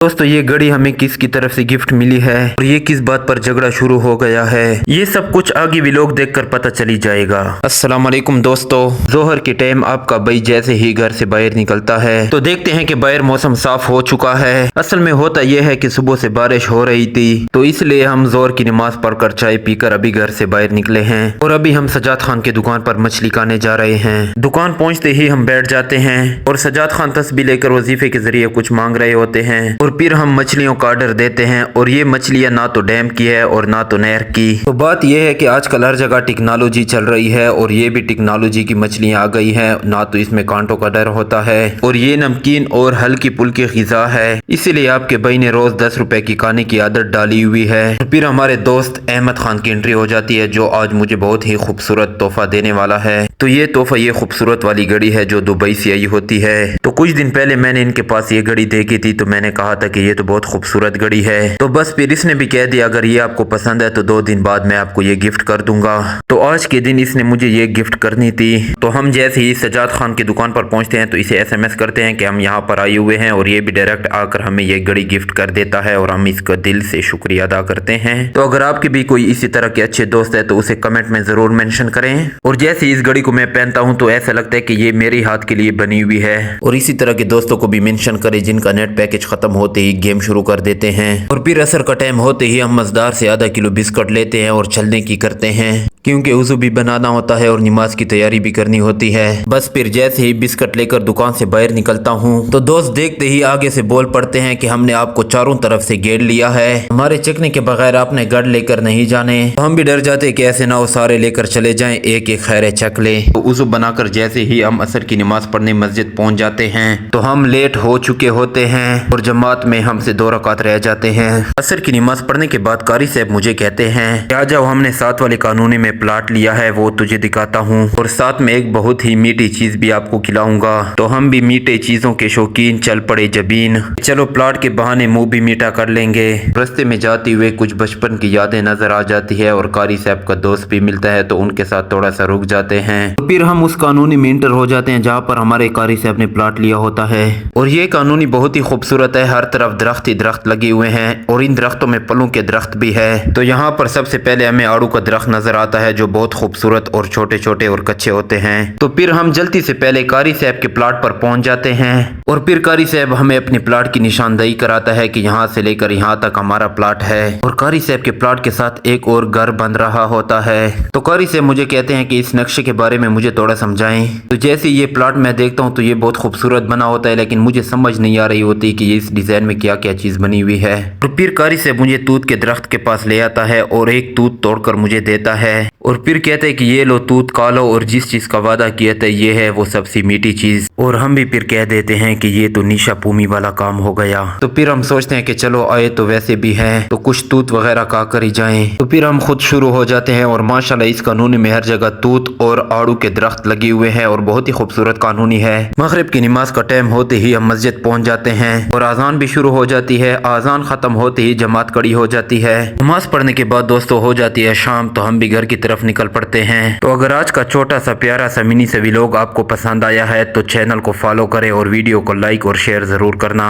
दोस्तों ये घड़ी हमें किसकी तरफ से गिफ्ट मिली है और ये किस बात पर झगड़ा शुरू हो गया है, ये सब कुछ आगे व्लॉग देखकर पता चली जाएगा। अस्सलाम वालेकुम दोस्तों, जोहर के टाइम आपका भाई जैसे ही घर से बाहर निकलता है तो देखते हैं कि बाहर मौसम साफ हो चुका है। असल में होता यह है कि सुबह से बारिश हो रही थी तो इसलिए हम जोहर की नमाज पढ़कर चाय पीकर अभी घर से बाहर निकले हैं और अभी हम सजाद खान की दुकान पर मछली खाने जा रहे हैं। दुकान पहुंचते ही हम बैठ जाते हैं और सजाद खान तस्बीह लेकर वजीफे के जरिए कुछ मांग रहे होते हैं और फिर हम मछलियों का ऑर्डर देते हैं और ये मछलियां ना तो डैम की है और ना तो नहर की। तो बात यह है कि आजकल हर जगह टेक्नोलॉजी चल रही है और ये भी टेक्नोलॉजी की मछलियां आ गई हैं, ना तो इसमें कांटों का डर होता है और ये नमकीन और हल्की पुल्की ग़िज़ा है, इसीलिए आपके भाई ने रोज 10 रुपए की खाने की आदत डाली हुई है। फिर हमारे दोस्त अहमद खान की एंट्री हो जाती है जो आज मुझे बहुत ही खूबसूरत तोहफा देने वाला है। तो ये तोहफा ये खूबसूरत वाली घड़ी है जो दुबई से आई होती है। तो कुछ दिन पहले मैंने इनके पास ये घड़ी देखी थी तो मैंने कहा था कि ये तो बहुत खूबसूरत घड़ी है। तो बस फिर इसने भी कह दिया अगर ये आपको पसंद है तो 2 दिन बाद मैं आपको ये गिफ्ट कर दूंगा। तो आज के दिन इसने मुझे ये गिफ्ट करनी थी। तो हम जैसे ही सजाद खान की दुकान पर पहुंचते हैं तो इसे SMS करते हैं कि हम यहाँ पर आए हुए हैं और ये भी डायरेक्ट आकर हमें ये घड़ी गिफ्ट कर देता है और हम इसका दिल से शुक्रिया अदा करते हैं। तो अगर आपके भी कोई इसी तरह के अच्छे दोस्त है तो उसे कमेंट में जरूर मेंशन करें। और जैसे इस घड़ी को मैं पहनता हूँ तो ऐसा लगता है कि ये मेरे हाथ के लिए बनी हुई है। और इसी तरह के दोस्तों को भी मेंशन करें जिनका नेट पैकेज खत्म होते ही गेम शुरू कर देते हैं और फिर असर का टाइम होते ही हम मज़ेदार से आधा किलो बिस्कुट लेते हैं और चलने की करते हैं क्योंकि वज़ू भी बनाना होता है और नमाज की तैयारी भी करनी होती है। बस फिर जैसे ही बिस्कुट लेकर दुकान से बाहर निकलता हूँ तो दोस्त देखते ही आगे से बोल पड़ते हैं कि हमने आपको चारों तरफ से घेर लिया है, हमारे चखने के बगैर आपने गढ़ लेकर नहीं जाने। तो हम भी डर जाते कि ऐसे ना हो सारे लेकर चले जाएं, एक एक खैर चख ले। तो वज़ू बनाकर जैसे ही हम असर की नमाज पढ़ने मस्जिद पहुँच जाते हैं तो हम लेट हो चुके होते हैं और जमात में हमसे 2 रकात रह जाते हैं। असर की नमाज पढ़ने के बाद कारी साहब मुझे कहते हैं आ जाओ हमने साथ वाले कानूनी में प्लाट लिया है वो तुझे दिखाता हूँ और साथ में एक बहुत ही मीठी चीज भी आपको खिलाऊंगा। तो हम भी मीठे चीजों के शौकीन चल पड़े जबीन, चलो प्लाट के बहाने मुंह भी मीठा कर लेंगे। रास्ते में जाते हुए कुछ बचपन की यादें नजर आ जाती है और कारी साहब का दोस्त भी मिलता है तो उनके साथ थोड़ा सा रुक जाते हैं। तो फिर हम उस कानूनी में इंटर हो जाते हैं जहाँ पर हमारे कारी साहब ने प्लाट लिया होता है और ये कानूनी बहुत ही खूबसूरत है, हर तरफ दरख्त ही दरख्त लगे हुए हैं और इन दरख्तों में फलों के दरख्त भी है। तो यहाँ पर सबसे पहले हमें आड़ू का दरख्त नजर आता है जो बहुत खूबसूरत और छोटे छोटे और कच्चे होते हैं। तो फिर हम जल्दी से पहले कारी साहब के प्लाट पर पहुंच जाते हैं और फिर कारी साहब हमें अपने प्लाट की निशानदेही कराता है कि यहाँ से लेकर यहाँ तक हमारा प्लाट है और कारी साहब के प्लाट के साथ एक और घर बन रहा होता है। तो कारी साहब मुझे कहते हैं कि इस नक्शे के बारे में मुझे थोड़ा समझाएं। तो जैसे ये प्लाट मैं देखता हूँ तो ये बहुत खूबसूरत बना होता है लेकिन मुझे समझ नहीं आ रही होती कि इस डिजाइन में क्या क्या चीज बनी हुई है। तो फिर कारी साहब मुझे तूत के दरख्त के पास ले आता है और एक तूत तोड़कर मुझे देता है और फिर कहते हैं कि ये लो तूत खा लो और जिस चीज का वादा किया था ये है वो सबसे मीठी चीज। और हम भी फिर कह देते हैं कि ये तो निशा पूमी वाला काम हो गया। तो फिर हम सोचते हैं कि चलो आए तो वैसे भी है तो कुछ तूत वगैरह खा कर ही जाएं। तो फिर हम खुद शुरू हो जाते हैं और माशाल्लाह इस कानूनी में हर जगह तूत और आड़ू के दरख्त लगे हुए हैं और बहुत ही खूबसूरत कानूनी है। मगरिब की नमाज का टाइम होते ही हम मस्जिद पहुंच जाते हैं और आजान भी शुरू हो जाती है। आजान खत्म होते ही जमात कड़ी हो जाती है। नमाज पढ़ने के बाद दोस्तों हो जाती है शाम तो हम भी घर की तरफ निकल पड़ते हैं। तो अगर आज का छोटा सा प्यारा सा मिनी से व्लॉग आपको पसंद आया है तो चैनल को फॉलो करें और वीडियो को लाइक और शेयर जरूर करना।